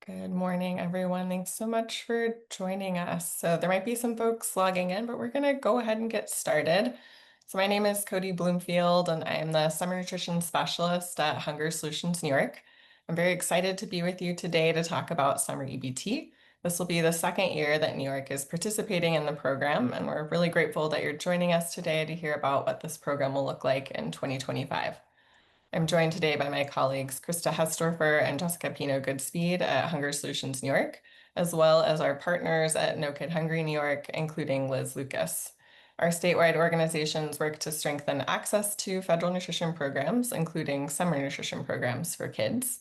Good morning, everyone. Thanks so much for joining us. So there might be some folks logging in, but we're going to go ahead and get started. So my name is Cody Bloomfield, and I am the Summer Nutrition Specialist at Hunger Solutions New York. I'm very excited to be with you today to talk about Summer EBT. This will be the second year that New York is participating in the program, and we're really grateful that you're joining us today to hear about what this program will look like in 2025. I'm joined today by my colleagues Krista Hestorfer and Jessica Pino Goodspeed at Hunger Solutions New York, as well as our partners at No Kid Hungry New York, including Liz Lucas. Our statewide organizations work to strengthen access to federal nutrition programs, including summer nutrition programs for kids.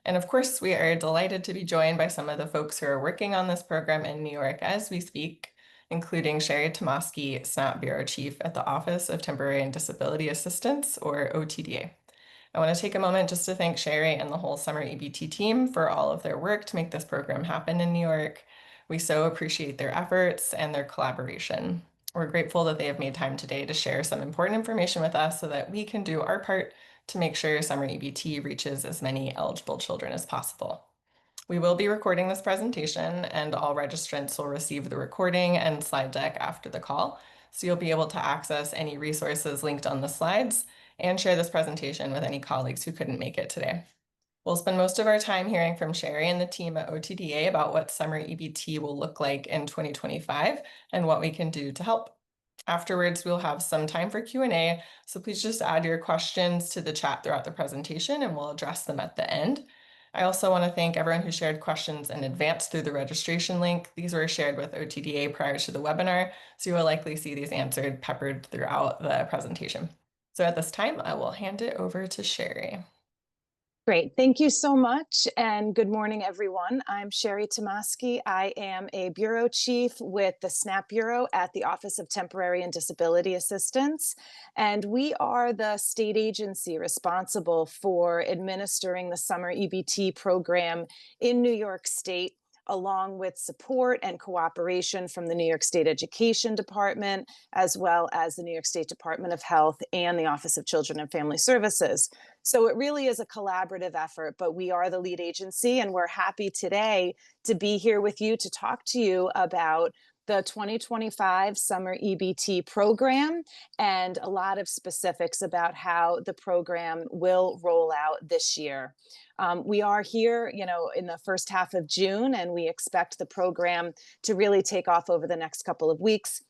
And of course, we are delighted to be joined by some of the folks who are working on this program in New York as we speak, including Sherry Tomasky, SNAP Bureau Chief at the Office of Temporary and Disability Assistance, or OTDA. I want to take a moment just to thank Sherry and the whole Summer EBT team for all of their work to make this program happen in New York. We so appreciate their efforts and their collaboration. We're grateful that they have made time today to share some important information with us so that we can do our part to make sure Summer EBT reaches as many eligible children as possible. We will be recording this presentation, and all registrants will receive the recording and slide deck after the call. So you'll be able to access any resources linked on the slides and share this presentation with any colleagues who couldn't make it today. We'll spend most of our time hearing from Sherry and the team at OTDA about what Summer EBT will look like in 2025 and what we can do to help. Afterwards, we'll have some time for Q&A, so please just add your questions to the chat throughout the presentation and we'll address them at the end. I also want to thank everyone who shared questions in advance through the registration link. These were shared with OTDA prior to the webinar, so you will likely see these answered peppered throughout the presentation. So at this time, I will hand it over to Sherry. Great. Thank you so much. And good morning, everyone. I'm Sherry Tomasky. I am a bureau chief with the SNAP Bureau at the Office of Temporary and Disability Assistance. And we are the state agency responsible for administering the Summer EBT program in New York State, along with support and cooperation from the New York State Education Department, as well as the New York State Department of Health and the Office of Children and Family Services. So it really is a collaborative effort, but we are the lead agency, and we're happy today to be here with you to talk to you about the 2025 Summer EBT program and a lot of specifics about how the program will roll out this year. We are here, in the first half of June, and we expect the program to really take off over the next couple of weeks.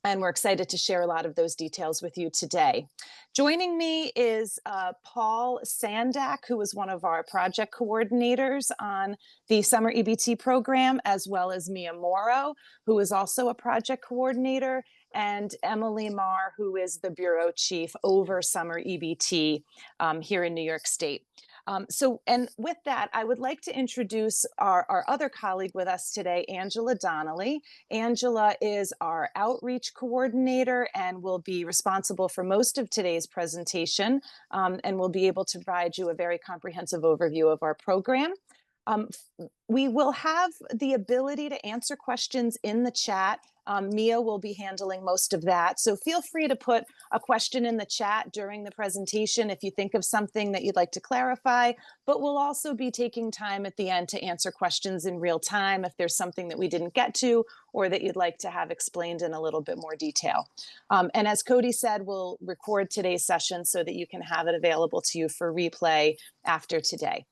And we're excited to share a lot of those details with you today. Joining me is Paul Sandak, who is one of our project coordinators on the Summer EBT program, as well as Mia Morrow, who is also a project coordinator, and Emily Marr, who is the bureau chief over Summer EBT here in New York State. And with that, I would like to introduce our other colleague with us today, Angela Donnelly. Angela is our outreach coordinator and will be responsible for most of today's presentation, and will be able to provide you a very comprehensive overview of our program. We will have the ability to answer questions in the chat. Mia will be handling most of that. So feel free to put a question in the chat during the presentation if you think of something that you'd like to clarify, but we'll also be taking time at the end to answer questions in real time if there's something that we didn't get to or that you'd like to have explained in a little bit more detail. And as Cody said, we'll record today's session so that you can have it available to you for replay after today.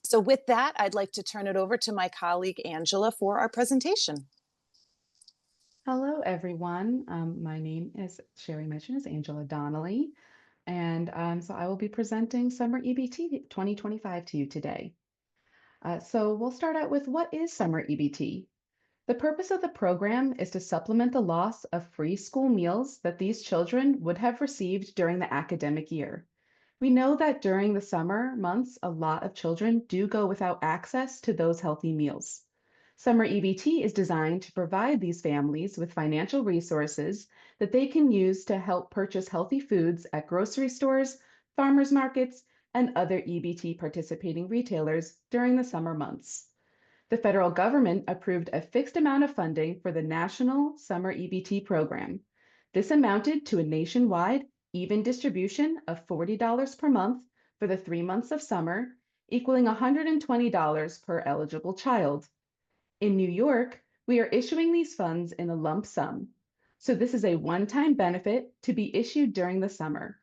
So with that, I'd like to turn it over to my colleague, Angela, for our presentation. Hello, everyone. My name, as Sherry mentioned, is Angela Donnelly, and so I will be presenting Summer EBT 2025 to you today. So we'll start out with, what is Summer EBT? The purpose of the program is to supplement the loss of free school meals that these children would have received during the academic year. We know that during the summer months, a lot of children do go without access to those healthy meals. Summer EBT is designed to provide these families with financial resources that they can use to help purchase healthy foods at grocery stores, farmers markets, and other EBT participating retailers during the summer months. The federal government approved a fixed amount of funding for the National Summer EBT program. This amounted to a nationwide even distribution of $40 per month for the 3 months of summer equaling $120 per eligible child. In New York, we are issuing these funds in a lump sum. So this is a one-time benefit to be issued during the summer.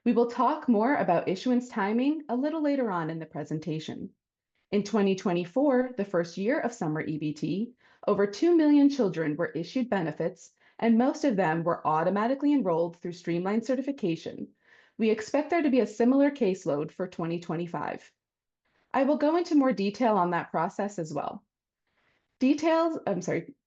We will talk more about issuance timing a little later on in the presentation. In 2024, the first year of Summer EBT, over 2 million children were issued benefits, and most of them were automatically enrolled through Streamline certification. We expect there to be a similar caseload for 2025. I will go into more detail on that process as well.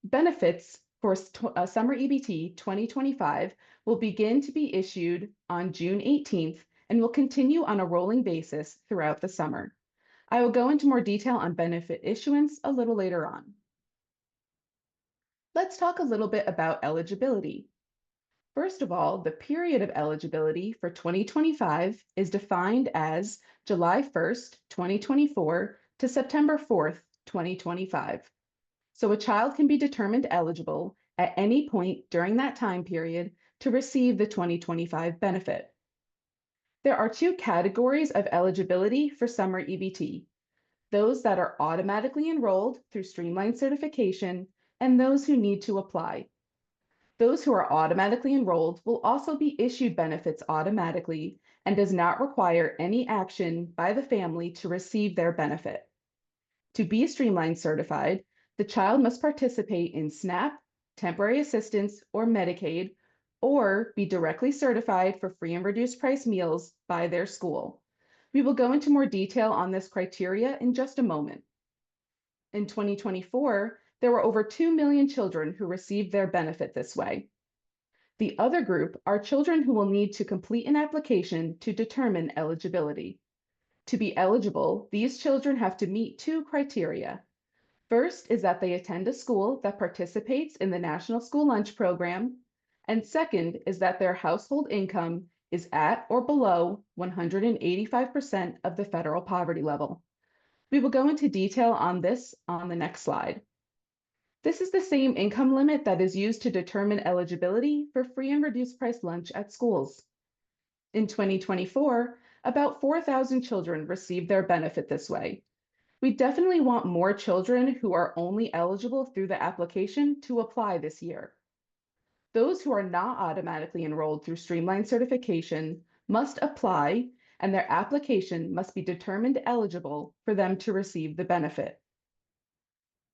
Benefits for Summer EBT 2025 will begin to be issued on June 18th and will continue on a rolling basis throughout the summer. I will go into more detail on benefit issuance a little later on. Let's talk a little bit about eligibility. First of all, the period of eligibility for 2025 is defined as July 1st, 2024 to September 4th, 2025. So a child can be determined eligible at any point during that time period to receive the 2025 benefit. There are two categories of eligibility for Summer EBT: those that are automatically enrolled through Streamline certification and those who need to apply. Those who are automatically enrolled will also be issued benefits automatically and does not require any action by the family to receive their benefit. To be Streamline certified, the child must participate in SNAP, temporary assistance, or Medicaid, or be directly certified for free and reduced price meals by their school. We will go into more detail on this criteria in just a moment. In 2024, there were over 2 million children who received their benefit this way. The other group are children who will need to complete an application to determine eligibility. To be eligible, these children have to meet two criteria. First is that they attend a school that participates in the National School Lunch Program, and second is that their household income is at or below 185% of the federal poverty level. We will go into detail on this on the next slide. This is the same income limit that is used to determine eligibility for free and reduced price lunch at schools. In 2024, about 4,000 children received their benefit this way. We definitely want more children who are only eligible through the application to apply this year. Those who are not automatically enrolled through Streamline certification must apply, and their application must be determined eligible for them to receive the benefit.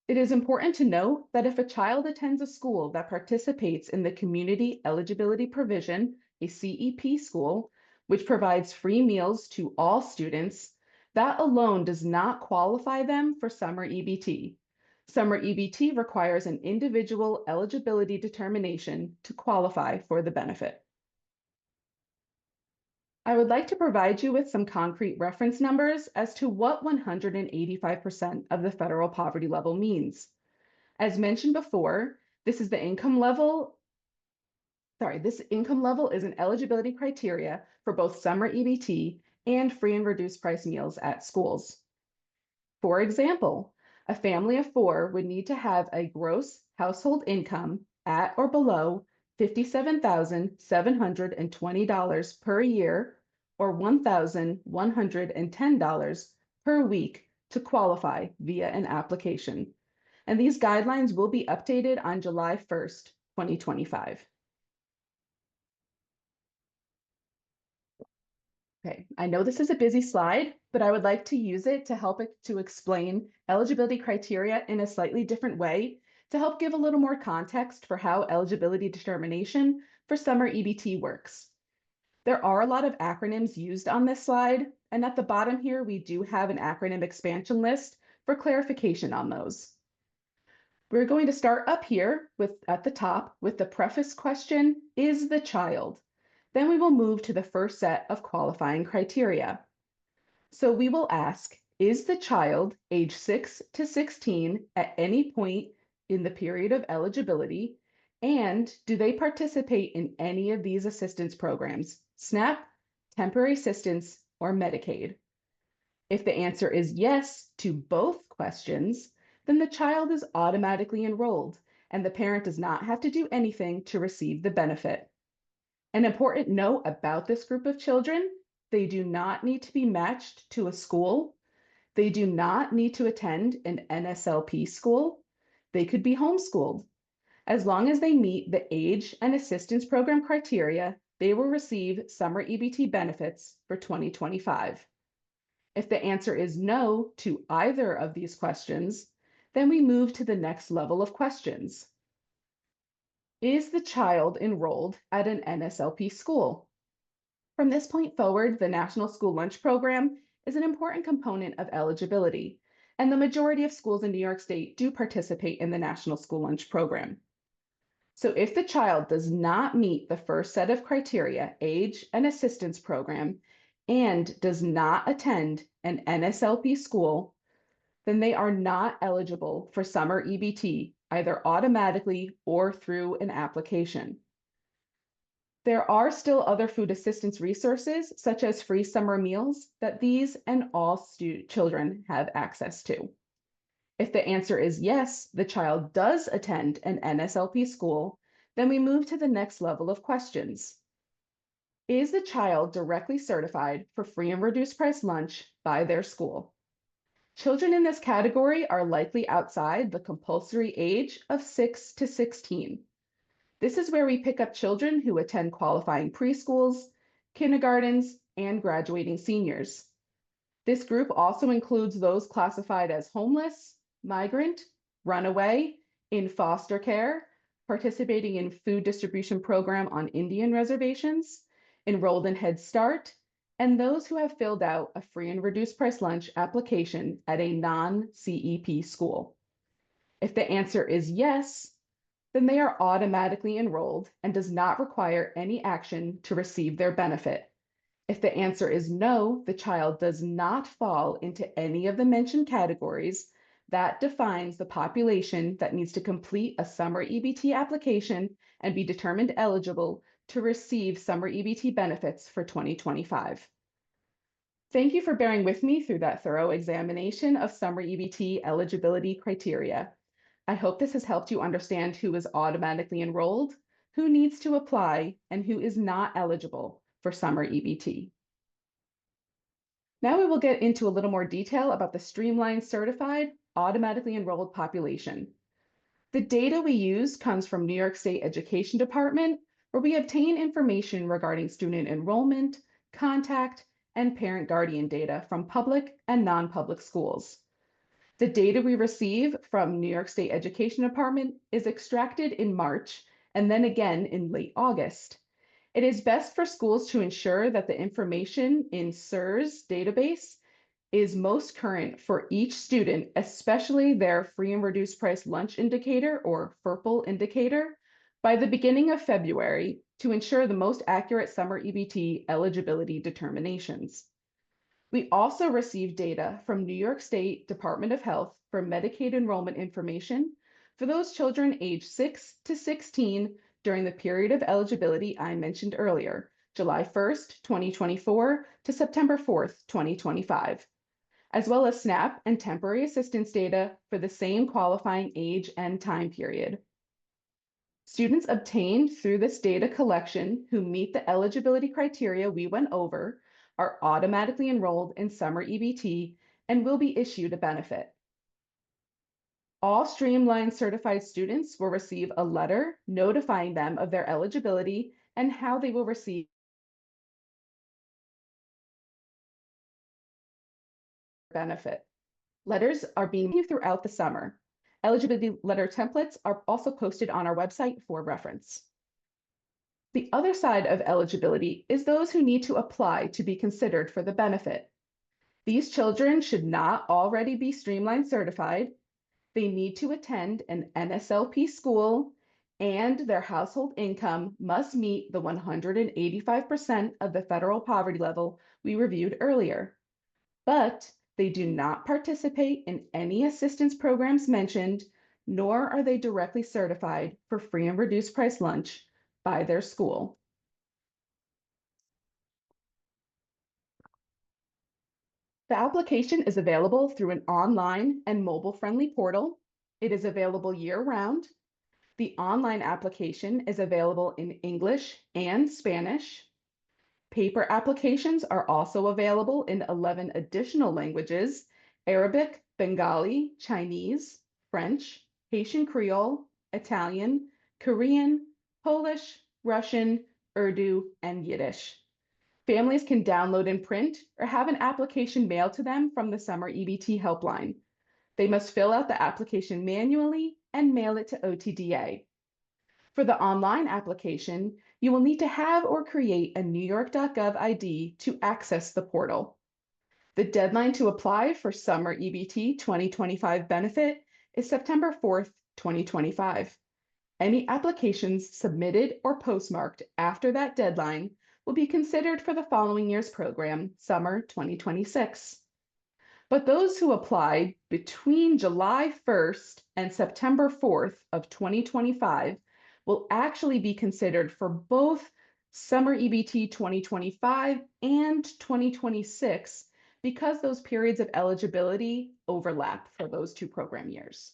It is important to note that if a child attends a school that participates in the Community Eligibility Provision, a CEP school, which provides free meals to all students, that alone does not qualify them for Summer EBT. Summer EBT requires an individual eligibility determination to qualify for the benefit. I would like to provide you with some concrete reference numbers as to what 185% of the federal poverty level means. As mentioned before, this income level is an eligibility criteria for both Summer EBT and free and reduced price meals at schools. For example, a family of 4 would need to have a gross household income at or below $57,720 per year or $1,110 per week to qualify via an application. And these guidelines will be updated on July 1st, 2025. Okay, I know this is a busy slide, but I would like to use it to help to explain eligibility criteria in a slightly different way to help give a little more context for how eligibility determination for Summer EBT works. There are a lot of acronyms used on this slide, and at the bottom here, we do have an acronym expansion list for clarification on those. We're going to start up here at the top with the preface question, is the child? Then we will move to the first set of qualifying criteria. So we will ask, is the child age 6 to 16 at any point in the period of eligibility? And do they participate in any of these assistance programs, SNAP, temporary assistance, or Medicaid? If the answer is yes to both questions, then the child is automatically enrolled and the parent does not have to do anything to receive the benefit. An important note about this group of children, they do not need to be matched to a school. They do not need to attend an NSLP school. They could be homeschooled. As long as they meet the age and assistance program criteria, they will receive summer EBT benefits for 2025. If the answer is no to either of these questions, then we move to the next level of questions. Is the child enrolled at an NSLP school? From this point forward, the National School Lunch Program is an important component of eligibility, and the majority of schools in New York State do participate in the National School Lunch Program. So if the child does not meet the first set of criteria, age and assistance program, and does not attend an NSLP school, then they are not eligible for summer EBT, either automatically or through an application. There are still other food assistance resources, such as free summer meals, that these and all children have access to. If the answer is yes, the child does attend an NSLP school, then we move to the next level of questions. Is the child directly certified for free and reduced price lunch by their school? Children in this category are likely outside the compulsory age of 6 to 16. This is where we pick up children who attend qualifying preschools, kindergartens, and graduating seniors. This group also includes those classified as homeless, migrant, runaway, in foster care, participating in food distribution program on Indian reservations, enrolled in Head Start, and those who have filled out a free and reduced price lunch application at a non-CEP school. If the answer is yes, then they are automatically enrolled and does not require any action to receive their benefit. If the answer is no, the child does not fall into any of the mentioned categories, that defines the population that needs to complete a summer EBT application and be determined eligible to receive summer EBT benefits for 2025. Thank you for bearing with me through that thorough examination of summer EBT eligibility criteria. I hope this has helped you understand who is automatically enrolled, who needs to apply, and who is not eligible for summer EBT. Now we will get into a little more detail about the Streamline certified automatically enrolled population. The data we use comes from New York State Education Department, where we obtain information regarding student enrollment, contact, and parent-guardian data from public and non-public schools. The data we receive from New York State Education Department is extracted in March and then again in late August. It is best for schools to ensure that the information in SERS database is most current for each student, especially their free and reduced price lunch indicator or FERPL indicator, by the beginning of February to ensure the most accurate summer EBT eligibility determinations. We also receive data from New York State Department of Health for Medicaid enrollment information for those children aged 6 to 16 during the period of eligibility I mentioned earlier, July 1st, 2024 to September 4th, 2025, as well as SNAP and temporary assistance data for the same qualifying age and time period. Students obtained through this data collection who meet the eligibility criteria we went over are automatically enrolled in summer EBT and will be issued a benefit. All Streamline certified students will receive a letter notifying them of their eligibility and how they will receive benefit. Letters are being used throughout the summer. Eligibility letter templates are also posted on our website for reference. The other side of eligibility is those who need to apply to be considered for the benefit. These children should not already be Streamline certified. They need to attend an NSLP school, and their household income must meet the 185% of the federal poverty level we reviewed earlier. But they do not participate in any assistance programs mentioned, nor are they directly certified for free and reduced price lunch by their school. The application is available through an online and mobile-friendly portal. It is available year-round. The online application is available in English and Spanish. Paper applications are also available in 11 additional languages, Arabic, Bengali, Chinese, French, Haitian Creole, Italian, Korean, Polish, Russian, Urdu, and Yiddish. Families can download and print or have an application mailed to them from the Summer EBT helpline. They must fill out the application manually and mail it to OTDA. For the online application, you will need to have or create a NYS.gov ID to access the portal. The deadline to apply for Summer EBT 2025 benefit is September 4th, 2025. Any applications submitted or postmarked after that deadline will be considered for the following year's program, Summer 2026. But those who applied between July 1st and September 4th of 2025 will actually be considered for both Summer EBT 2025 and 2026 because those periods of eligibility overlap for those two program years.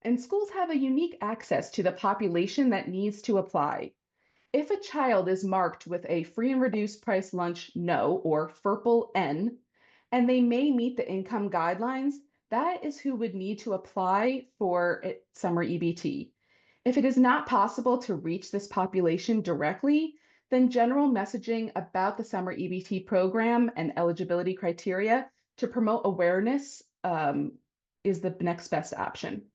And schools have a unique access to the population that needs to apply. If a child is marked with a free and reduced price lunch no or FERPL N, and they may meet the income guidelines, that is who would need to apply for Summer EBT. If it is not possible to reach this population directly, then general messaging about the Summer EBT program and eligibility criteria to promote awareness is the next best option.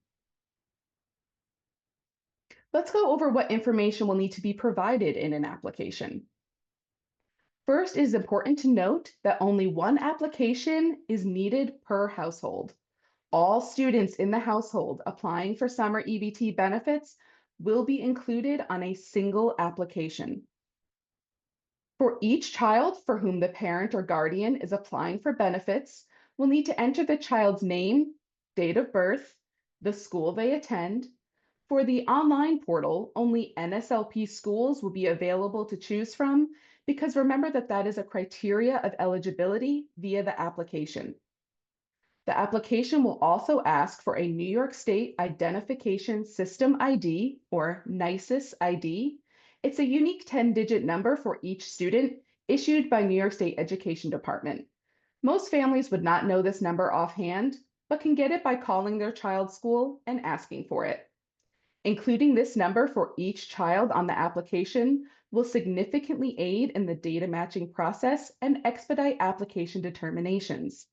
Let's go over what information will need to be provided in an application. First, it is important to note that only one application is needed per household. All students in the household applying for Summer EBT benefits will be included on a single application. For each child for whom the parent or guardian is applying for benefits, we'll need to enter the child's name, date of birth, the school they attend. For the online portal, only NSLP schools will be available to choose from because remember that is a criteria of eligibility via the application. The application will also ask for a New York State Identification System ID or NYS ID. It's a unique 10-digit number for each student issued by New York State Education Department. Most families would not know this number offhand, but can get it by calling their child's school and asking for it. Including this number for each child on the application will significantly aid in the data matching process and expedite application determinations.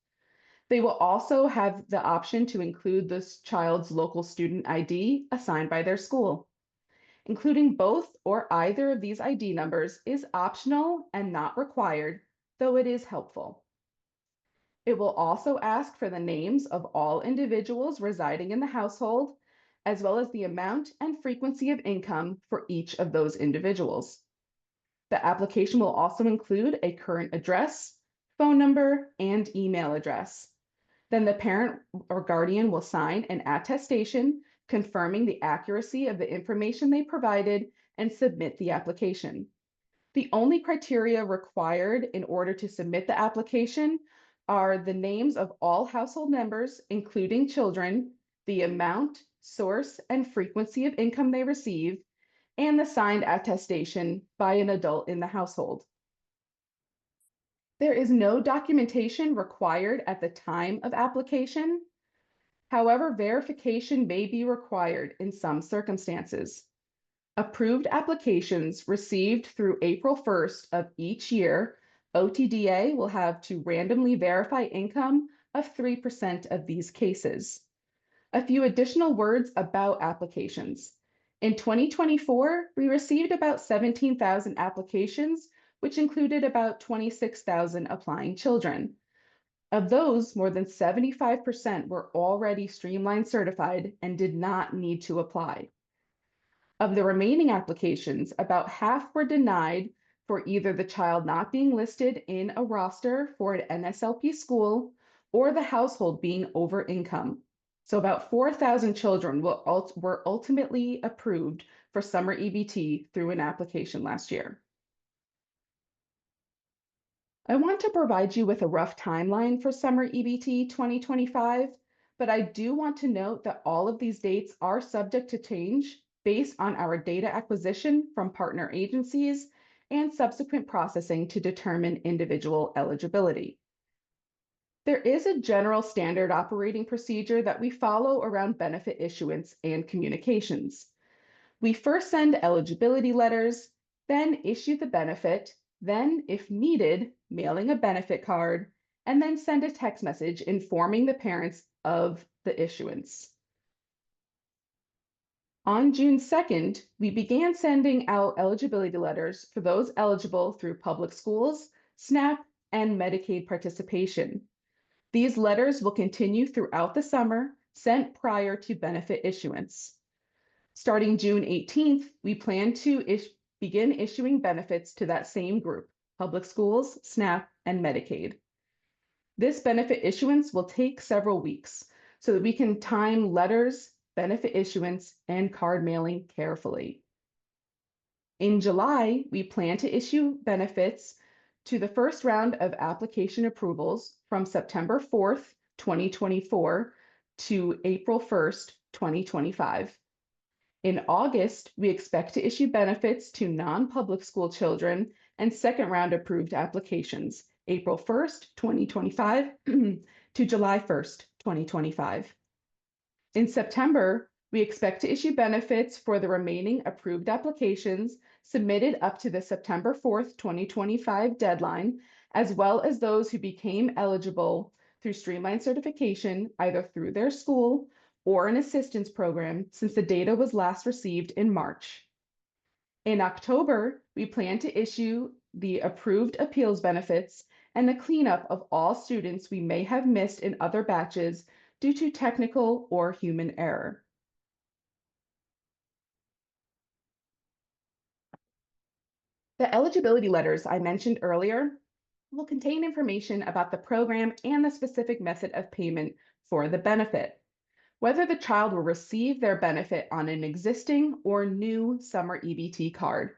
They will also have the option to include this child's local student ID assigned by their school. Including both or either of these ID numbers is optional and not required, though it is helpful. It will also ask for the names of all individuals residing in the household, as well as the amount and frequency of income for each of those individuals. The application will also include a current address, phone number, and email address. Then the parent or guardian will sign an attestation confirming the accuracy of the information they provided and submit the application. The only criteria required in order to submit the application are the names of all household members, including children, the amount, source, and frequency of income they receive, and the signed attestation by an adult in the household. There is no documentation required at the time of application. However, verification may be required in some circumstances. Approved applications received through April 1st of each year, OTDA will have to randomly verify income of 3% of these cases. A few additional words about applications. In 2024, we received about 17,000 applications, which included about 26,000 applying children. Of those, more than 75% were already Streamline certified and did not need to apply. Of the remaining applications, about half were denied for either the child not being listed in a roster for an NSLP school or the household being over income. So about 4,000 children were ultimately approved for Summer EBT through an application last year. I want to provide you with a rough timeline for Summer EBT 2025, but I do want to note that all of these dates are subject to change based on our data acquisition from partner agencies and subsequent processing to determine individual eligibility. There is a general standard operating procedure that we follow around benefit issuance and communications. We first send eligibility letters, then issue the benefit, then, if needed, mailing a benefit card, and then send a text message informing the parents of the issuance. On June 2nd, we began sending out eligibility letters for those eligible through public schools, SNAP, and Medicaid participation. These letters will continue throughout the summer, sent prior to benefit issuance. Starting June 18th, we plan to begin issuing benefits to that same group, public schools, SNAP, and Medicaid. This benefit issuance will take several weeks so that we can time letters, benefit issuance, and card mailing carefully. In July, we plan to issue benefits to the first round of application approvals from September 4th, 2024 to April 1st, 2025. In August, we expect to issue benefits to non-public school children and second round approved applications, April 1st, 2025 to July 1st, 2025. In September, we expect to issue benefits for the remaining approved applications submitted up to the September 4th, 2025 deadline, as well as those who became eligible through Streamline certification, either through their school or an assistance program since the data was last received in March. In October, we plan to issue the approved appeals benefits and the cleanup of all students we may have missed in other batches due to technical or human error. The eligibility letters I mentioned earlier will contain information about the program and the specific method of payment for the benefit, whether the child will receive their benefit on an existing or new Summer EBT card.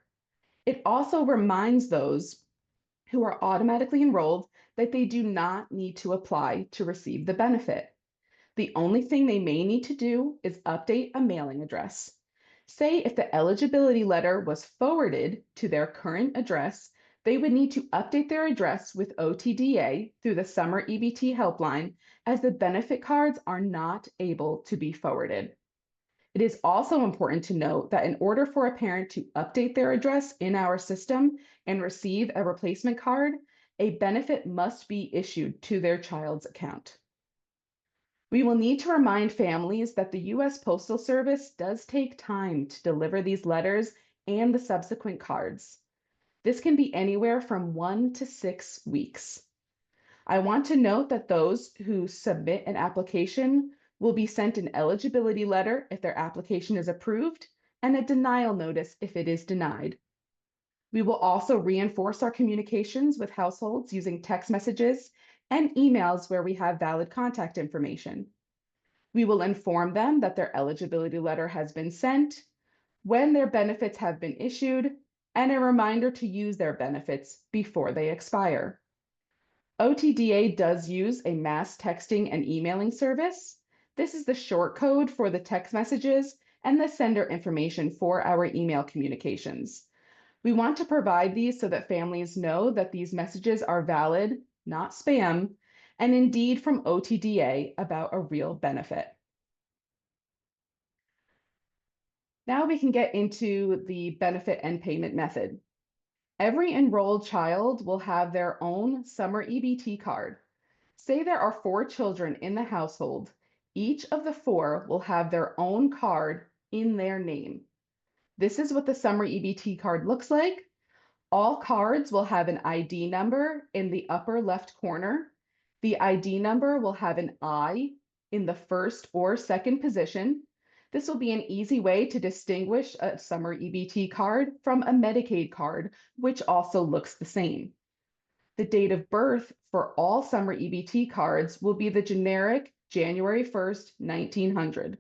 It also reminds those who are automatically enrolled that they do not need to apply to receive the benefit. The only thing they may need to do is update a mailing address. Say if the eligibility letter was forwarded to their current address, they would need to update their address with OTDA through the Summer EBT helpline, as the benefit cards are not able to be forwarded. It is also important to note that in order for a parent to update their address in our system and receive a replacement card, a benefit must be issued to their child's account. We will need to remind families that the U.S. Postal Service does take time to deliver these letters and the subsequent cards. This can be anywhere from 1 to 6 weeks. I want to note that those who submit an application will be sent an eligibility letter if their application is approved and a denial notice if it is denied. We will also reinforce our communications with households using text messages and emails where we have valid contact information. We will inform them that their eligibility letter has been sent, when their benefits have been issued, and a reminder to use their benefits before they expire. OTDA does use a mass texting and emailing service. This is the short code for the text messages and the sender information for our email communications. We want to provide these so that families know that these messages are valid, not spam, and indeed from OTDA about a real benefit. Now we can get into the benefit and payment method. Every enrolled child will have their own Summer EBT card. Say there are 4 children in the household. Each of the 4 will have their own card in their name. This is what the Summer EBT card looks like. All cards will have an ID number in the upper left corner. The ID number will have an I in the first or second position. This will be an easy way to distinguish a Summer EBT card from a Medicaid card, which also looks the same. The date of birth for all Summer EBT cards will be the generic January 1st, 1900.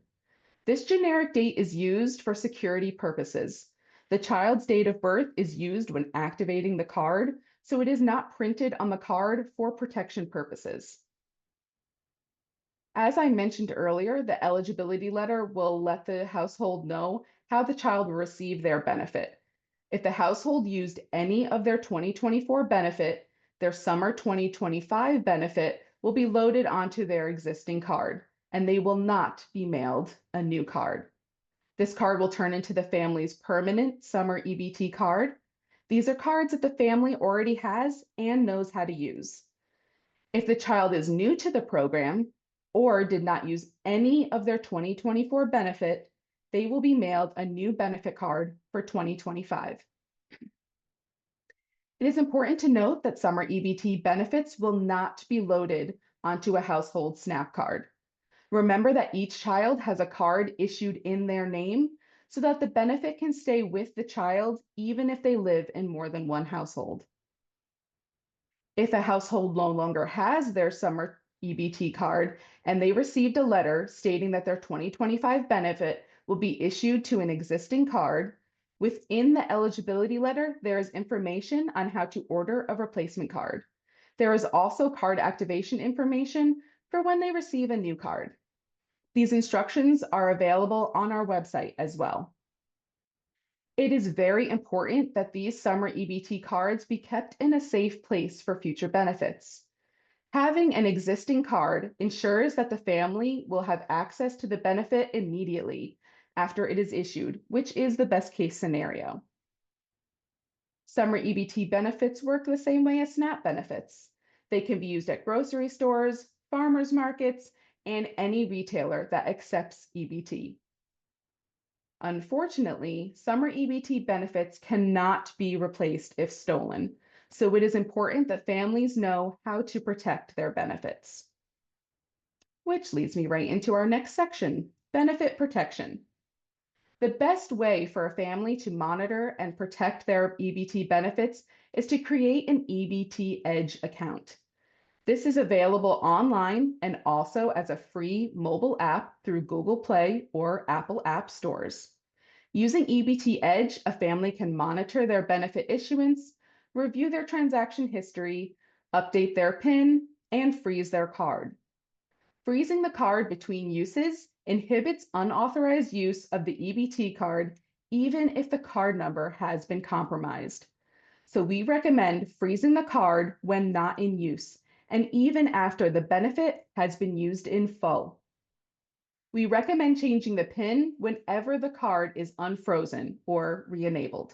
This generic date is used for security purposes. The child's date of birth is used when activating the card, so it is not printed on the card for protection purposes. As I mentioned earlier, the eligibility letter will let the household know how the child will receive their benefit. If the household used any of their 2024 benefit, their summer 2025 benefit will be loaded onto their existing card, and they will not be mailed a new card. This card will turn into the family's permanent Summer EBT card. These are cards that the family already has and knows how to use. If the child is new to the program or did not use any of their 2024 benefit, they will be mailed a new benefit card for 2025. It is important to note that Summer EBT benefits will not be loaded onto a household SNAP card. Remember that each child has a card issued in their name so that the benefit can stay with the child even if they live in more than one household. If a household no longer has their Summer EBT card and they received a letter stating that their 2025 benefit will be issued to an existing card, within the eligibility letter, there is information on how to order a replacement card. There is also card activation information for when they receive a new card. These instructions are available on our website as well. It is very important that these Summer EBT cards be kept in a safe place for future benefits. Having an existing card ensures that the family will have access to the benefit immediately after it is issued, which is the best case scenario. Summer EBT benefits work the same way as SNAP benefits. They can be used at grocery stores, farmers markets, and any retailer that accepts EBT. Unfortunately, Summer EBT benefits cannot be replaced if stolen, so it is important that families know how to protect their benefits. Which leads me right into our next section, benefit protection. The best way for a family to monitor and protect their EBT benefits is to create an EBT Edge account. This is available online and also as a free mobile app through Google Play or Apple App Stores. Using EBT Edge, a family can monitor their benefit issuance, review their transaction history, update their PIN, and freeze their card. Freezing the card between uses inhibits unauthorized use of the EBT card, even if the card number has been compromised. So we recommend freezing the card when not in use, and even after the benefit has been used in full. We recommend changing the PIN whenever the card is unfrozen or re-enabled.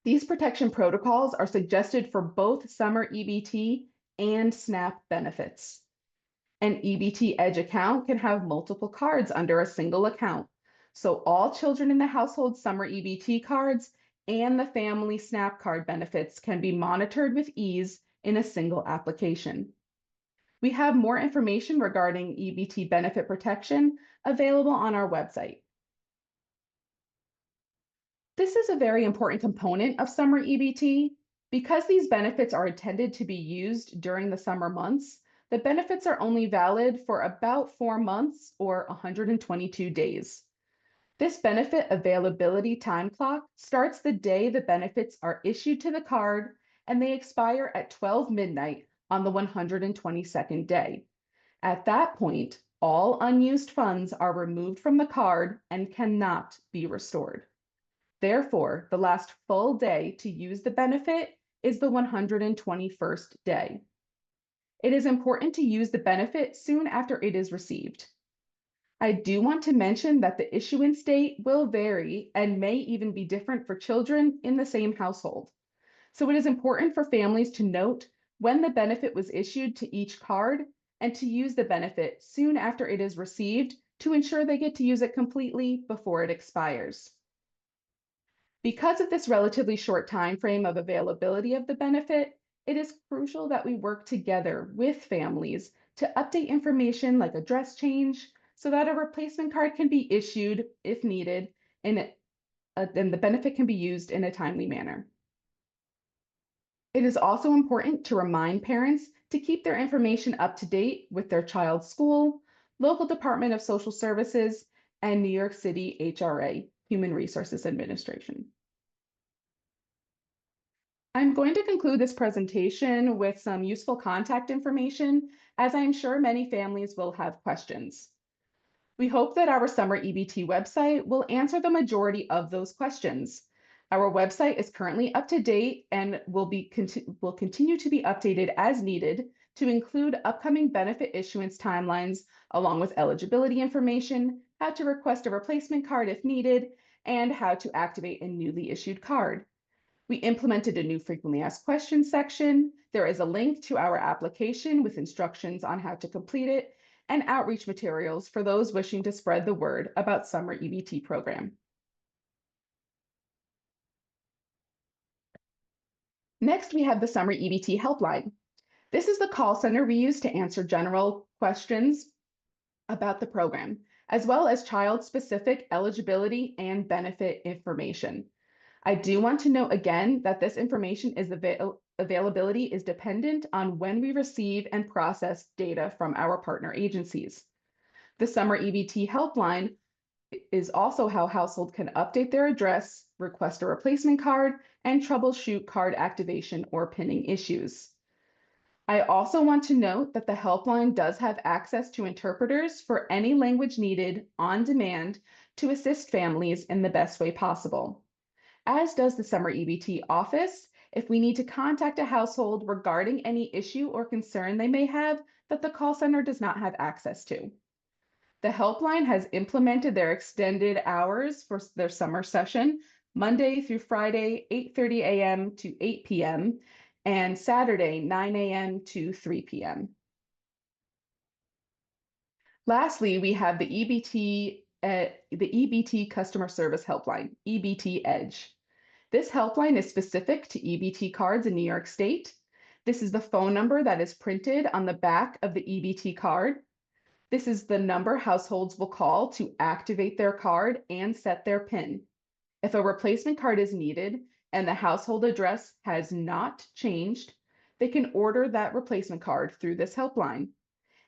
These protection protocols are suggested for both Summer EBT and SNAP benefits. An EBT Edge account can have multiple cards under a single account, so all children in the household Summer EBT cards and the family SNAP card benefits can be monitored with ease in a single application. We have more information regarding EBT benefit protection available on our website. This is a very important component of Summer EBT. Because these benefits are intended to be used during the summer months, the benefits are only valid for about 4 months or 122 days. This benefit availability time clock starts the day the benefits are issued to the card and they expire at 12 midnight on the 122nd day. At that point, all unused funds are removed from the card and cannot be restored. Therefore, the last full day to use the benefit is the 121st day. It is important to use the benefit soon after it is received. I do want to mention that the issuance date will vary and may even be different for children in the same household. So it is important for families to note when the benefit was issued to each card and to use the benefit soon after it is received to ensure they get to use it completely before it expires. Because of this relatively short time frame of availability of the benefit, it is crucial that we work together with families to update information like address change so that a replacement card can be issued if needed and the benefit can be used in a timely manner. It is also important to remind parents to keep their information up to date with their child's school, local Department of Social Services, and New York City HRA, Human Resources Administration. I'm going to conclude this presentation with some useful contact information, as I'm sure many families will have questions. We hope that our Summer EBT website will answer the majority of those questions. Our website is currently up to date and will continue to be updated as needed to include upcoming benefit issuance timelines, along with eligibility information, how to request a replacement card if needed, and how to activate a newly issued card. We implemented a new frequently asked questions section. There is a link to our application with instructions on how to complete it and outreach materials for those wishing to spread the word about Summer EBT program. Next, we have the Summer EBT helpline. This is the call center we use to answer general questions about the program, as well as child-specific eligibility and benefit information. I do want to note again that this information is availability is dependent on when we receive and process data from our partner agencies. The Summer EBT helpline is also how households can update their address, request a replacement card, and troubleshoot card activation or pinning issues. I also want to note that the helpline does have access to interpreters for any language needed on demand to assist families in the best way possible. As does the Summer EBT office, if we need to contact a household regarding any issue or concern they may have that the call center does not have access to. The helpline has implemented their extended hours for their summer session, Monday through Friday, 8:30 a.m. to 8 p.m., and Saturday, 9 a.m. to 3 p.m. Lastly, we have the EBT Customer Service Helpline, EBT Edge. This helpline is specific to EBT cards in New York State. This is the phone number that is printed on the back of the EBT card. This is the number households will call to activate their card and set their PIN. If a replacement card is needed and the household address has not changed, they can order that replacement card through this helpline.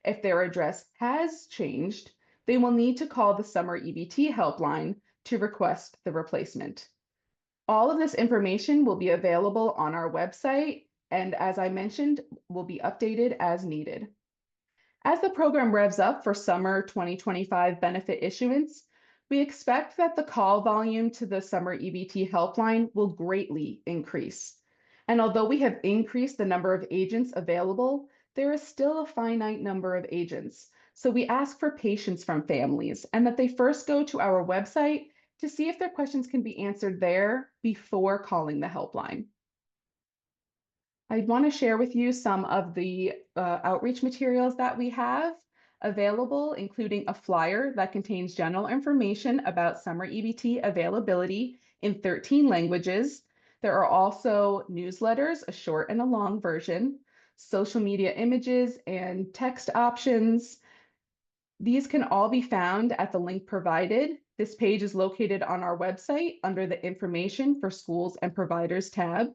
If their address has changed, they will need to call the Summer EBT helpline to request the replacement. All of this information will be available on our website, and as I mentioned, will be updated as needed. As the program revs up for summer 2025 benefit issuance, we expect that the call volume to the Summer EBT helpline will greatly increase. And although we have increased the number of agents available, there is still a finite number of agents. So we ask for patience from families and that they first go to our website to see if their questions can be answered there before calling the helpline. I want to share with you some of the outreach materials that we have available, including a flyer that contains general information about Summer EBT availability in 13 languages. There are also newsletters, a short and a long version, social media images and text options. These can all be found at the link provided. This page is located on our website under the Information for Schools and Providers tab.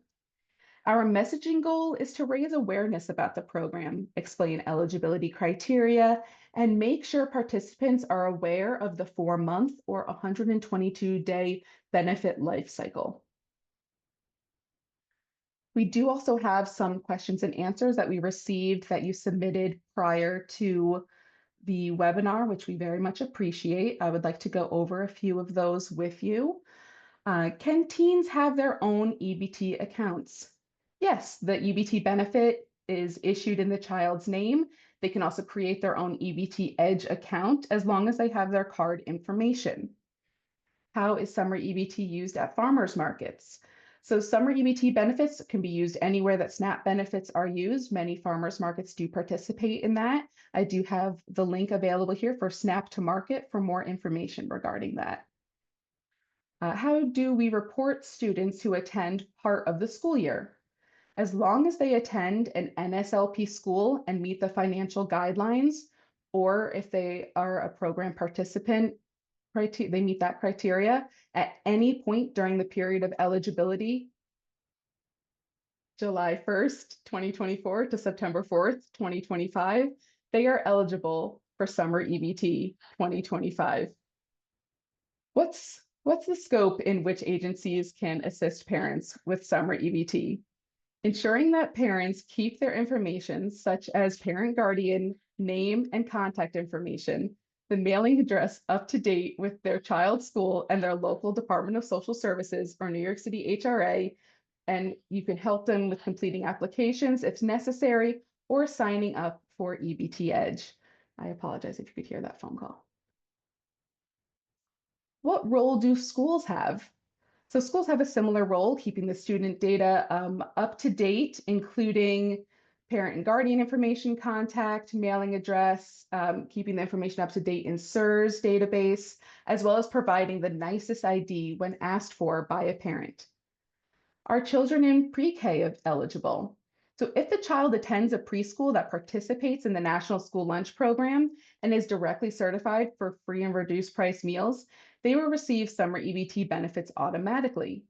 Our messaging goal is to raise awareness about the program, explain eligibility criteria, and make sure participants are aware of the 4-month or 122-day benefit life cycle. We do also have some questions and answers that we received that you submitted prior to the webinar, which we very much appreciate. I would like to go over a few of those with you. Can teens have their own EBT accounts? Yes, the EBT benefit is issued in the child's name. They can also create their own EBT Edge account as long as they have their card information. How is Summer EBT used at farmers markets? So Summer EBT benefits can be used anywhere that SNAP benefits are used. Many farmers markets do participate in that. I do have the link available here for SNAP to Market for more information regarding that. How do we report students who attend part of the school year? As long as they attend an NSLP school and meet the financial guidelines, or if they are a program participant, they meet that criteria at any point during the period of eligibility, July 1st, 2024 to September 4th, 2025, they are eligible for Summer EBT 2025. What's the scope in which agencies can assist parents with Summer EBT? Ensuring that parents keep their information, such as parent guardian, name, and contact information, the mailing address up to date with their child's school and their local Department of Social Services or New York City HRA, and you can help them with completing applications if necessary, or signing up for EBT Edge. I apologize if you could hear that phone call. What role do schools have? So schools have a similar role, keeping the student data up to date, including parent and guardian information, contact, mailing address, keeping the information up to date in SIRS database, as well as providing the nicest ID when asked for by a parent. Are children in pre-K eligible? So if the child attends a preschool that participates in the National School Lunch Program and is directly certified for free and reduced price meals, they will receive summer EBT benefits automatically.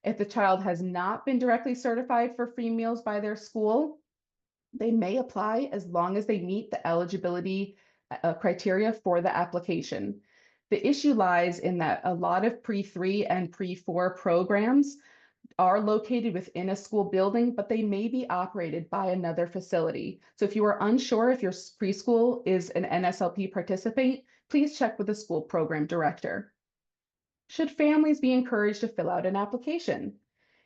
If the child has not been directly certified for free meals by their school, they may apply as long as they meet the eligibility criteria for the application. The issue lies in that a lot of pre-3 and pre-4 programs are located within a school building, but they may be operated by another facility. So if you are unsure if your preschool is an NSLP participant, please check with the school program director. Should families be encouraged to fill out an application?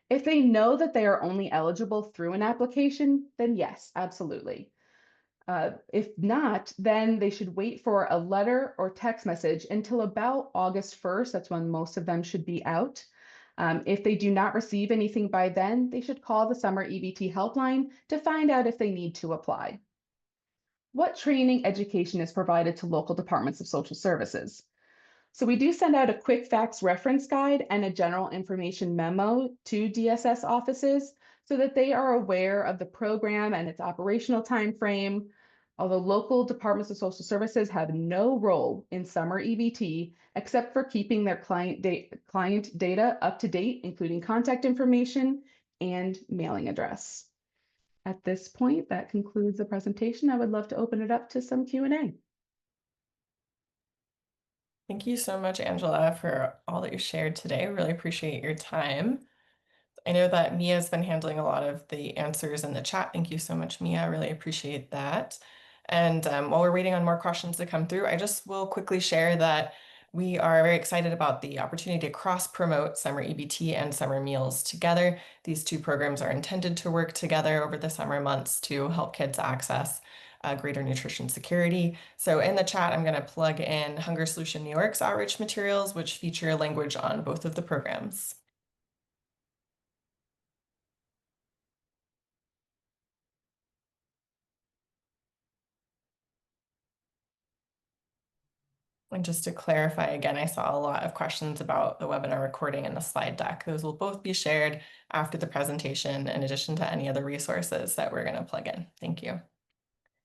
If they know that they are only eligible through an application, then yes, absolutely. If not, then they should wait for a letter or text message until about August 1st. That's when most of them should be out. If they do not receive anything by then, they should call the Summer EBT helpline to find out if they need to apply. What training education is provided to local departments of social services? So we do send out a quick facts reference guide and a general information memo to DSS offices so that they are aware of the program and its operational time frame. Although local departments of social services have no role in summer EBT except for keeping their client data up to date, including contact information and mailing address. At this point, that concludes the presentation. I would love to open it up to some Q&A. Thank you so much, Angela, for all that you shared today. Really appreciate your time. I know that Mia's been handling a lot of the answers in the chat. Thank you so much, Mia. I really appreciate that. And while we're waiting on more questions to come through, I just will quickly share that we are very excited about the opportunity to cross-promote summer EBT and summer meals together. These two programs are intended to work together over the summer months to help kids access greater nutrition security. So in the chat, I'm going to plug in Hunger Solution New York's outreach materials, which feature language on both of the programs. And just to clarify again, I saw a lot of questions about the webinar recording and the slide deck. Those will both be shared after the presentation in addition to any other resources that we're going to plug in. Thank you.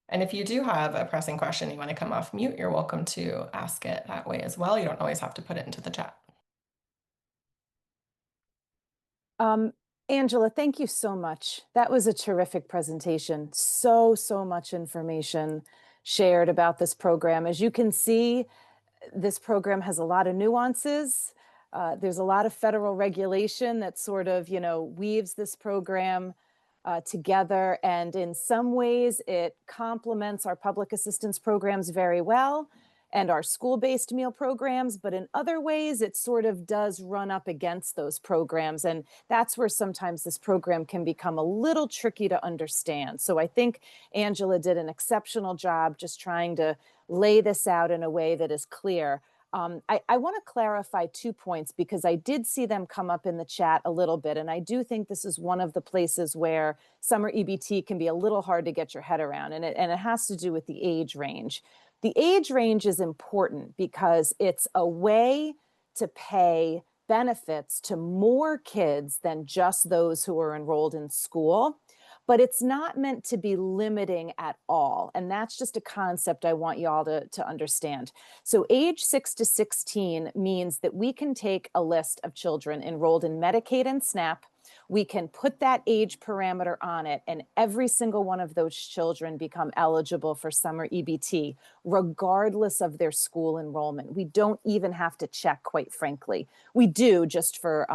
And if you do have a pressing question you want to come off mute, you're welcome to ask it that way as well. You don't always have to put it into the chat. Angela, thank you so much. That was a terrific presentation. So much information shared about this program. As you can see, this program has a lot of nuances. There's a lot of federal regulation that sort of, weaves this program together. And in some ways, it complements our public assistance programs very well and our school-based meal programs. But in other ways, it sort of does run up against those programs. And that's where sometimes this program can become a little tricky to understand. So I think Angela did an exceptional job just trying to lay this out in a way that is clear. I want to clarify 2 points because I did see them come up in the chat a little bit. And I do think this is one of the places where summer EBT can be a little hard to get your head around. And it has to do with the age range. The age range is important because it's a way to pay benefits to more kids than just those who are enrolled in school. But it's not meant to be limiting at all. And that's just a concept I want you all to understand. So age 6 to 16 means that we can take a list of children enrolled in Medicaid and SNAP. We can put that age parameter on it, and every single one of those children become eligible for summer EBT, regardless of their school enrollment. We don't even have to check, quite frankly. We do just for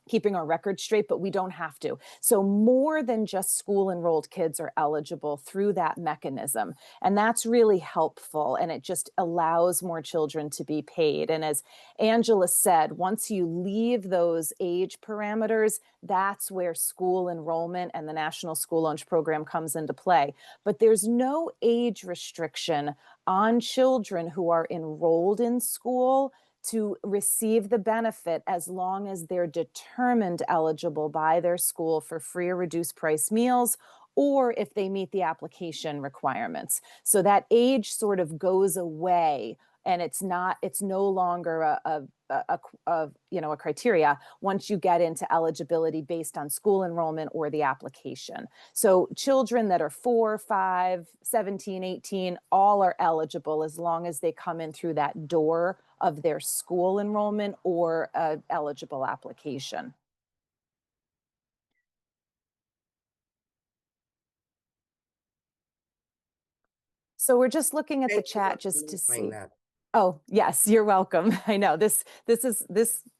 keeping our records straight, but we don't have to. So more than just school enrolled kids are eligible through that mechanism. And that's really helpful. And it just allows more children to be paid. And as Angela said, once you leave those age parameters, that's where school enrollment and the National School Lunch Program comes into play. But there's no age restriction on children who are enrolled in school to receive the benefit as long as they're determined eligible by their school for free or reduced price meals, or if they meet the application requirements. So that age sort of goes away, and it's no longer a criteria once you get into eligibility based on school enrollment or the application. So children that are 4, 5, 17, 18, all are eligible as long as they come in through that door of their school enrollment or eligible application. So we're just looking at the chat just to see. Oh, yes, you're welcome. I know this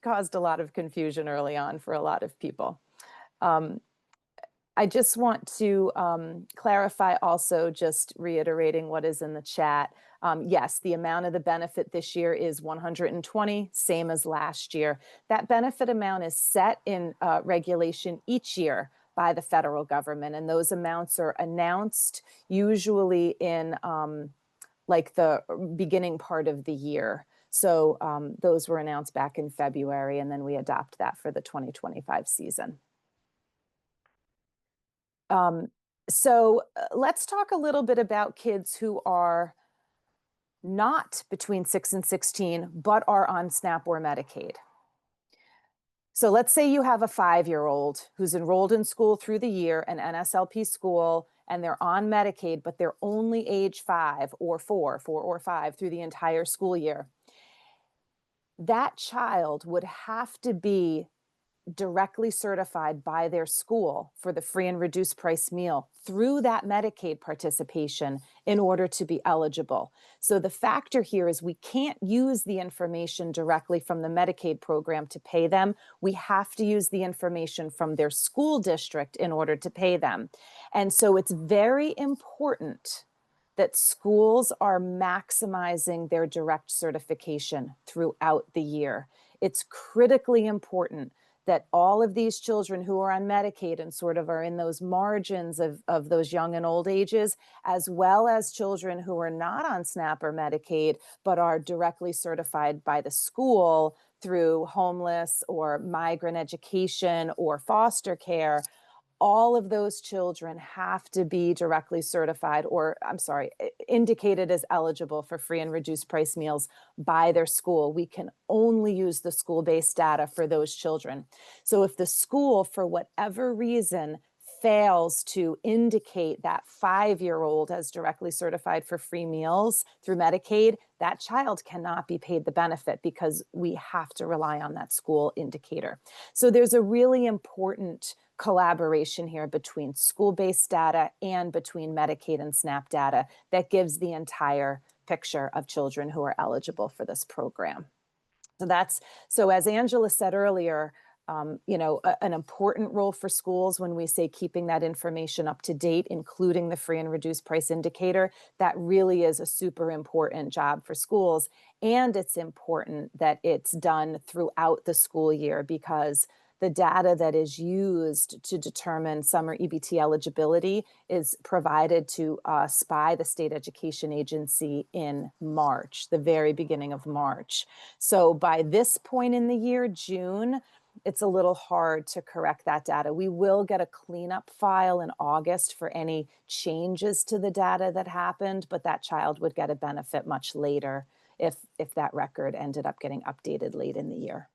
caused a lot of confusion early on for a lot of people. I just want to clarify also, just reiterating what is in the chat. Yes, the amount of the benefit this year is 120, same as last year. That benefit amount is set in regulation each year by the federal government, and those amounts are announced usually in like the beginning part of the year. So those were announced back in February, and then we adopt that for the 2025 season. So let's talk a little bit about kids who are not between 6 and 16, but are on SNAP or Medicaid. So let's say you have a 5-year-old who's enrolled in school through the year, an NSLP school, and they're on Medicaid, but they're only age 5 or 4 or 5 through the entire school year. That child would have to be directly certified by their school for the free and reduced price meal through that Medicaid participation in order to be eligible. So the factor here is we can't use the information directly from the Medicaid program to pay them. We have to use the information from their school district in order to pay them. And so it's very important that schools are maximizing their direct certification throughout the year. It's critically important that all of these children who are on Medicaid and sort of are in those margins of those young and old ages, as well as children who are not on SNAP or Medicaid, but are directly certified by the school through homeless or migrant education or foster care, all of those children have to be directly certified, or indicated as eligible for free and reduced price meals by their school. We can only use the school-based data for those children. So if the school, for whatever reason, fails to indicate that 5-year-old as directly certified for free meals through Medicaid, that child cannot be paid the benefit because we have to rely on that school indicator. So there's a really important collaboration here between school-based data and between Medicaid and SNAP data that gives the entire picture of children who are eligible for this program. So as Angela said earlier, an important role for schools when we say keeping that information up to date, including the free and reduced price indicator, that really is a super important job for schools. And it's important that it's done throughout the school year, because the data that is used to determine summer EBT eligibility is provided to us by the state education agency in March, the very beginning of March. So by this point in the year, June, it's a little hard to correct that data. We will get a cleanup file in August for any changes to the data that happened, but that child would get a benefit much later if that record ended up getting updated late in the year.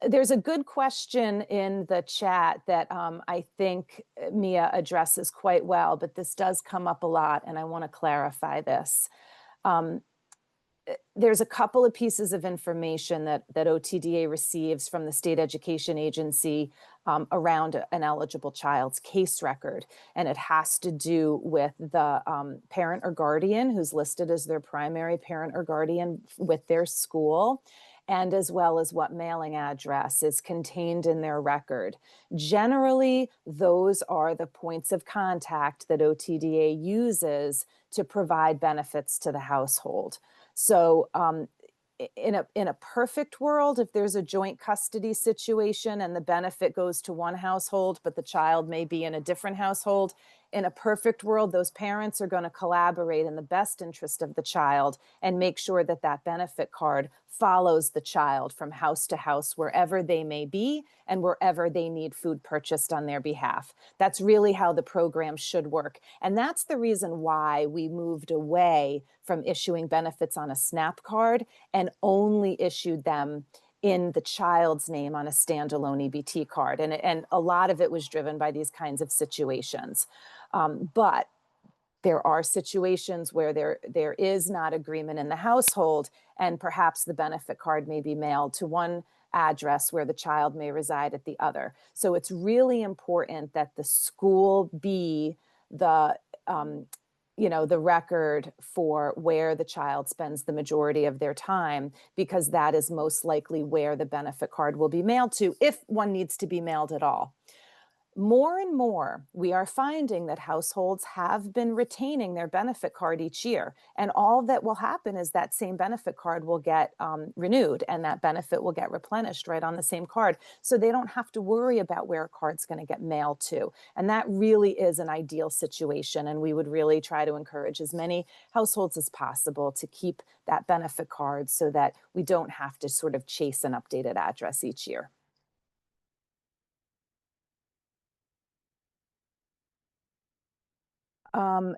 There's a good question in the chat that I think Mia addresses quite well, but this does come up a lot, and I want to clarify this. There's a couple of pieces of information that OTDA receives from the state education agency around an eligible child's case record. And it has to do with the parent or guardian who's listed as their primary parent or guardian with their school. and as well as what mailing address is contained in their record. Generally, those are the points of contact that OTDA uses to provide benefits to the household. So in a perfect world, if there's a joint custody situation and the benefit goes to one household, but the child may be in a different household, in a perfect world, those parents are going to collaborate in the best interest of the child and make sure that that benefit card follows the child from house to house, wherever they may be and wherever they need food purchased on their behalf. That's really how the program should work. And that's the reason why we moved away from issuing benefits on a SNAP card and only issued them in the child's name on a standalone EBT card. And a lot of it was driven by these kinds of situations. But there are situations where there is not agreement in the household, and perhaps the benefit card may be mailed to one address where the child may reside at the other. So it's really important that the school be the the record for where the child spends the majority of their time, because that is most likely where the benefit card will be mailed to, if one needs to be mailed at all. More and more, we are finding that households have been retaining their benefit card each year. And all that will happen is that same benefit card will get renewed, and that benefit will get replenished right on the same card. So they don't have to worry about where a card's going to get mailed to. And that really is an ideal situation. And we would really try to encourage as many households as possible to keep that benefit card so that we don't have to sort of chase an updated address each year.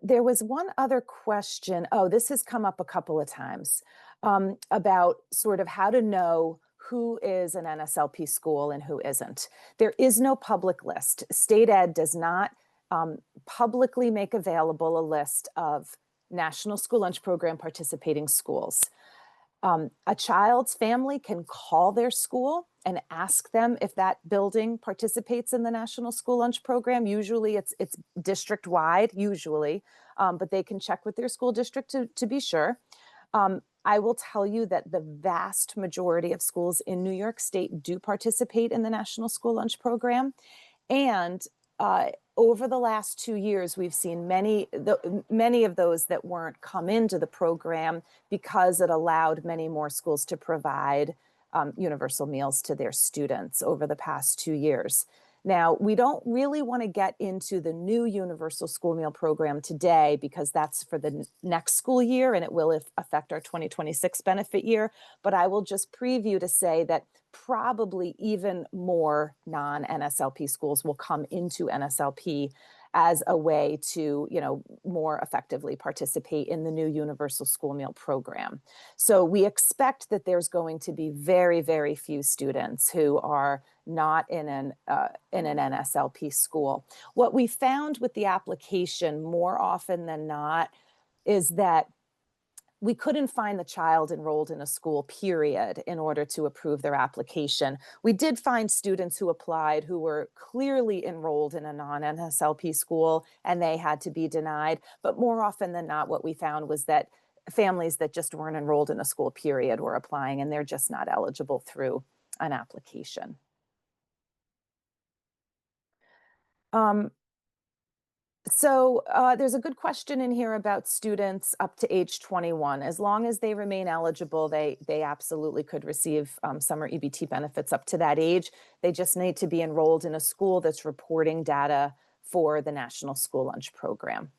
There was one other question. Oh, this has come up a couple of times about sort of how to know who is an NSLP school and who isn't. There is no public list. State Ed does not publicly make available a list of National School Lunch Program participating schools. A child's family can call their school and ask them if that building participates in the National School Lunch Program. Usually it's district-wide, usually, but they can check with their school district to be sure. I will tell you that the vast majority of schools in New York State do participate in the National School Lunch Program. And over the last 2 years, we've seen many of those that weren't come into the program because it allowed many more schools to provide universal meals to their students over the past 2 years. Now, we don't really want to get into the new universal school meal program today because that's for the next school year and it will affect our 2026 benefit year. But I will just preview to say that probably even more non-NSLP schools will come into NSLP as a way to, more effectively participate in the new universal school meal program. So we expect that there's going to be very, very few students who are not in an NSLP school. What we found with the application more often than not is that we couldn't find the child enrolled in a school, period, in order to approve their application. We did find students who applied who were clearly enrolled in a non-NSLP school and they had to be denied. But more often than not, what we found was that families that just weren't enrolled in a school, period, were applying and they're just not eligible through an application. So there's a good question in here about students up to age 21. As long as they remain eligible, they absolutely could receive summer EBT benefits up to that age. They just need to be enrolled in a school that's reporting data for the National School Lunch Program.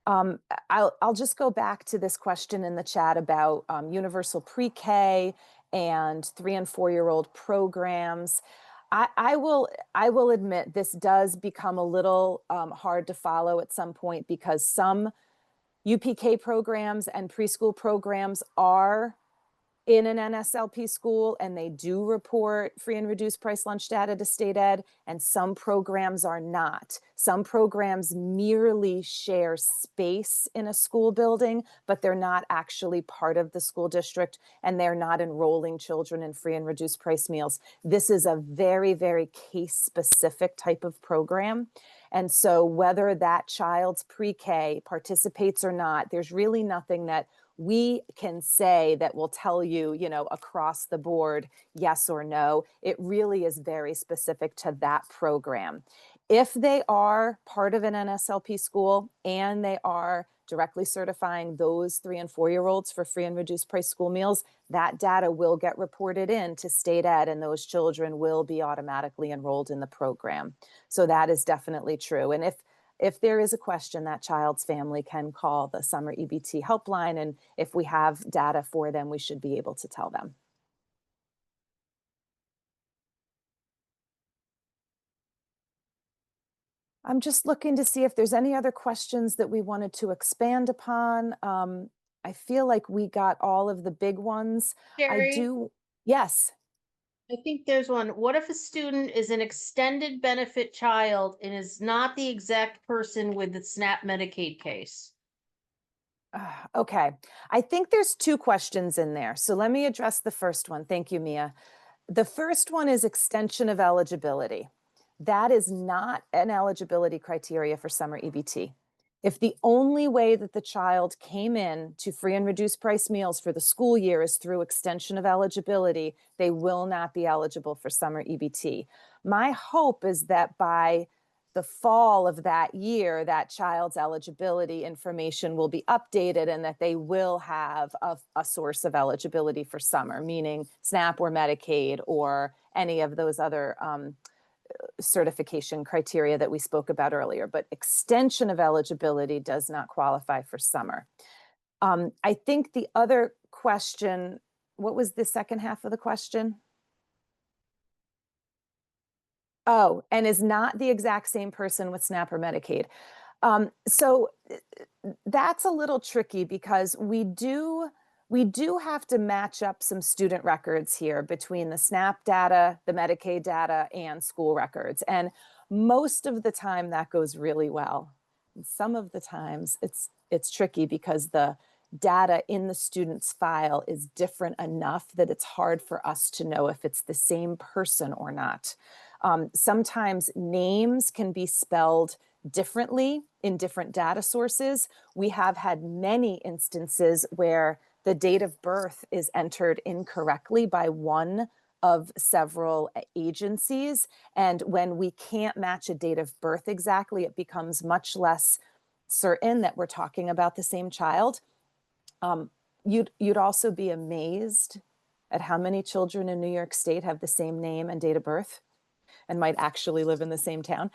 I'll just go back to this question in the chat about universal pre-K and 3- and 4-year-old programs. I will admit this does become a little hard to follow at some point because some UPK programs and preschool programs are in an NSLP school and they do report free and reduced price lunch data to State Ed, and some programs are not. Some programs merely share space in a school building, but they're not actually part of the school district and they're not enrolling children in free and reduced price meals. This is a very, very case-specific type of program. And so whether that child's pre-K participates or not, there's really nothing that we can say that will tell you, across the board, yes or no. It really is very specific to that program. If they are part of an NSLP school and they are directly certifying those 3 and 4-year-olds for free and reduced price school meals, that data will get reported in to state ed, and those children will be automatically enrolled in the program. So that is definitely true. And if there is a question, that child's family can call the Summer EBT helpline, and if we have data for them, we should be able to tell them. I'm just looking to see if there's any other questions that we wanted to expand upon. I feel like we got all of the big ones. Sherry, Yes. I think there's one. What if a student is an extended benefit child and is not the exact person with the SNAP Medicaid case? Okay. I think there's 2 questions in there. So let me address the first one. Thank you, Mia. The first one is extension of eligibility. That is not an eligibility criteria for summer EBT. If the only way that the child came in to free and reduced price meals for the school year is through extension of eligibility, they will not be eligible for summer EBT. My hope is that by the fall of that year, that child's eligibility information will be updated and that they will have a source of eligibility for summer, meaning SNAP or Medicaid or any of those other certification criteria that we spoke about earlier. But extension of eligibility does not qualify for summer. I think the other question, what was the second half of the question? Oh, and is not the exact same person with SNAP or Medicaid. So that's a little tricky because we do have to match up some student records here between the SNAP data, the Medicaid data, and school records. And most of the time that goes really well. Some of the times it's tricky because the data in the student's file is different enough that it's hard for us to know if it's the same person or not. Sometimes names can be spelled differently in different data sources. We have had many instances where the date of birth is entered incorrectly by one of several agencies. And when we can't match a date of birth exactly, it becomes much less certain that we're talking about the same child. You'd also be amazed at how many children in New York State have the same name and date of birth and might actually live in the same town.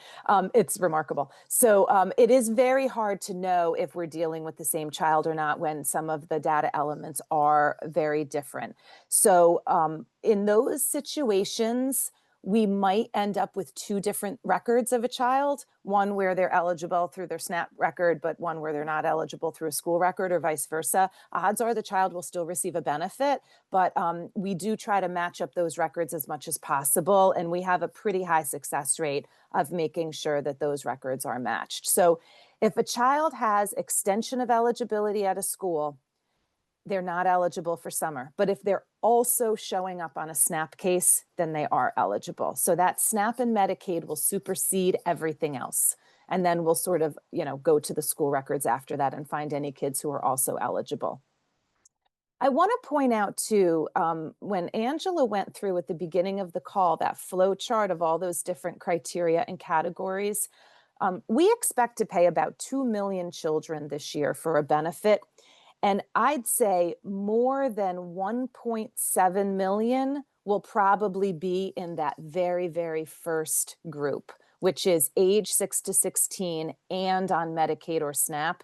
It's remarkable. So it is very hard to know if we're dealing with the same child or not when some of the data elements are very different. So in those situations, we might end up with 2 different records of a child, one where they're eligible through their SNAP record, but one where they're not eligible through a school record, or vice versa. Odds are the child will still receive a benefit, but we do try to match up those records as much as possible, and we have a pretty high success rate of making sure that those records are matched. So if a child has extension of eligibility at a school, they're not eligible for summer. But if they're also showing up on a SNAP case, then they are eligible. So that SNAP and Medicaid will supersede everything else. And then we'll sort of, go to the school records after that and find any kids who are also eligible. I want to point out too, when Angela went through at the beginning of the call, that flow chart of all those different criteria and categories, we expect to pay about 2 million children this year for a benefit. And I'd say more than 1.7 million will probably be in that very, very first group, which is age 6 to 16 and on Medicaid or SNAP.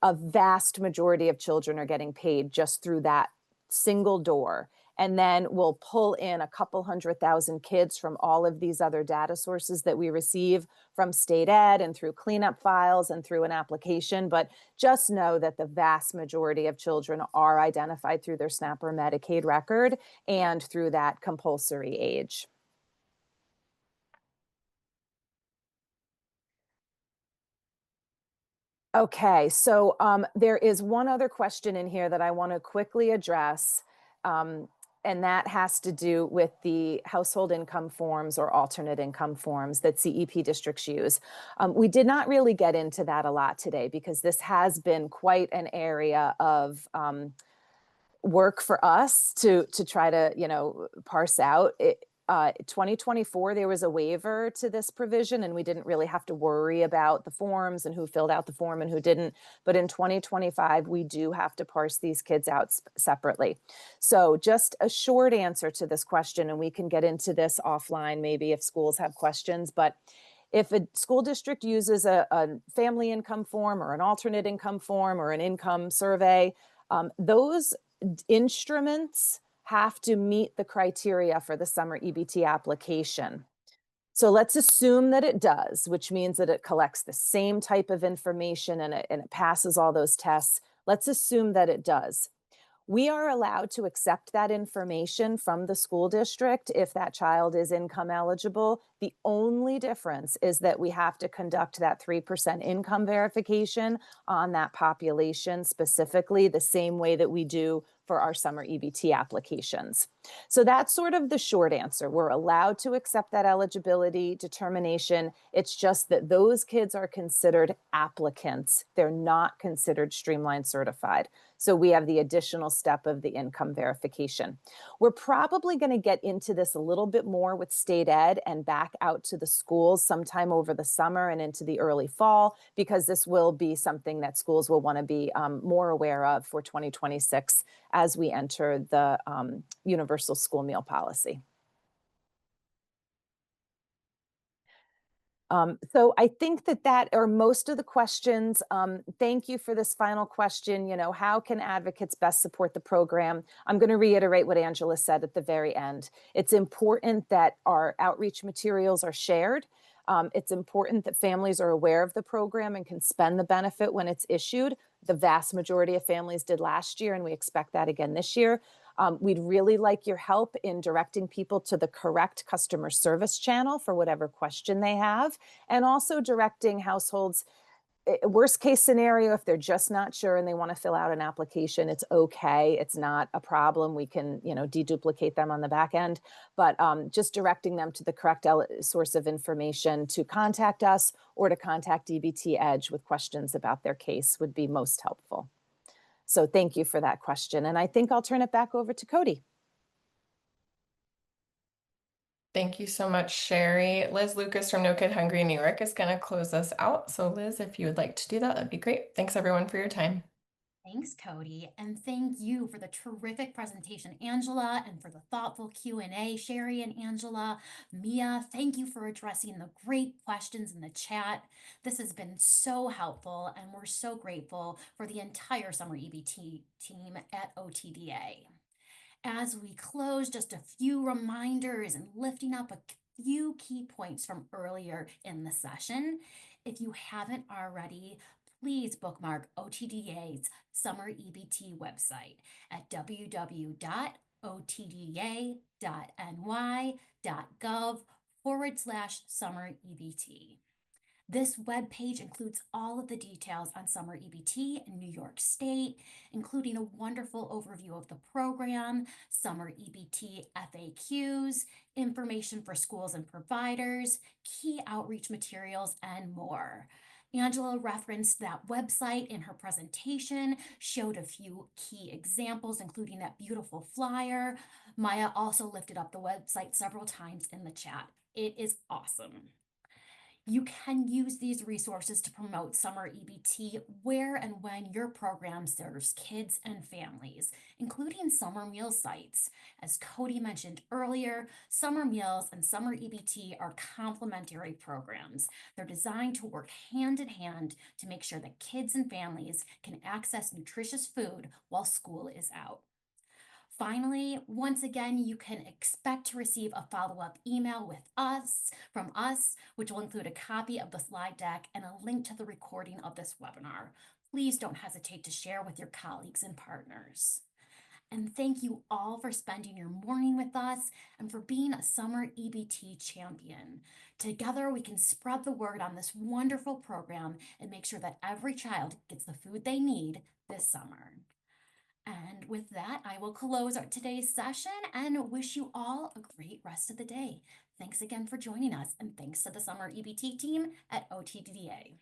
A vast majority of children are getting paid just through that single door. And then we'll pull in a couple 100,000 kids from all of these other data sources that we receive from state ed and through cleanup files and through an application. But just know that the vast majority of children are identified through their SNAP or Medicaid record and through that compulsory age. Okay, so there is one other question in here that I want to quickly address. And that has to do with the household income forms or alternate income forms that CEP districts use. We did not really get into that a lot today because this has been quite an area of work for us to try to parse out. 2024 there was a waiver to this provision and we didn't really have to worry about the forms and who filled out the form and who didn't, but in 2025 we do have to parse these kids out separately. So just a short answer to this question, and we can get into this offline maybe if schools have questions, but if a school district uses a family income form or an alternate income form or an income survey, those instruments have to meet the criteria for the summer EBT application. So let's assume that it does, which means that it collects the same type of information and it passes all those tests. Let's assume that it does. We are allowed to accept that information from the school district if that child is income eligible. The only difference is that we have to conduct that 3% income verification on that population specifically, the same way that we do for our summer EBT applications. So that's sort of the short answer. We're allowed to accept that eligibility determination. It's just that those kids are considered applicants. They're not considered Streamline certified. So we have the additional step of the income verification. We're probably going to get into this a little bit more with state ed and back out to the schools sometime over the summer and into the early fall, because this will be something that schools will want to be more aware of for 2026 as we enter the universal school meal policy. So I think that are most of the questions. Thank you for this final question. How can advocates best support the program? I'm going to reiterate what Angela said at the very end. It's important that our outreach materials are shared. It's important that families are aware of the program and can spend the benefit when it's issued. The vast majority of families did last year, and we expect that again this year. We'd really like your help in directing people to the correct customer service channel for whatever question they have, and also directing households. Worst case scenario, if they're just not sure and they want to fill out an application, it's okay. It's not a problem. We can, deduplicate them on the back end, but just directing them to the correct source of information to contact us or to contact EBT Edge with questions about their case would be most helpful. So thank you for that question. And I think I'll turn it back over to Cody. Thank you so much, Sherry. Liz Lucas from No Kid Hungry New York is going to close us out. So Liz, if you would like to do that, that'd be great. Thanks everyone for your time. Thanks, Cody, and thank you for the terrific presentation, Angela, and for the thoughtful Q&A, Sherry and Angela. Mia, thank you for addressing the great questions in the chat. This has been so helpful, and we're so grateful for the entire Summer EBT team at OTDA. As we close, just a few reminders and lifting up a few key points from earlier in the session. If you haven't already, please bookmark OTDA's Summer EBT website at www.OTDA.ny.gov/Summer EBT. This webpage includes all of the details on Summer EBT in New York State, including a wonderful overview of the program, Summer EBT FAQs, information for schools and providers, key outreach materials, and more. Angela referenced that website in her presentation, showed a few key examples, including that beautiful flyer. Maya also lifted up the website several times in the chat. It is awesome. You can use these resources to promote Summer EBT where and when your program serves kids and families, including summer meal sites. As Cody mentioned earlier, summer meals and Summer EBT are complementary programs. They're designed to work hand in hand to make sure that kids and families can access nutritious food while school is out. Finally, once again, you can expect to receive a follow-up email from us, which will include a copy of the slide deck and a link to the recording of this webinar. Please don't hesitate to share with your colleagues and partners. And thank you all for spending your morning with us and for being a Summer EBT champion. Together, we can spread the word on this wonderful program and make sure that every child gets the food they need this summer. And with that, I will close out today's session and wish you all a great rest of the day. Thanks again for joining us, and thanks to the Summer EBT team at OTDA.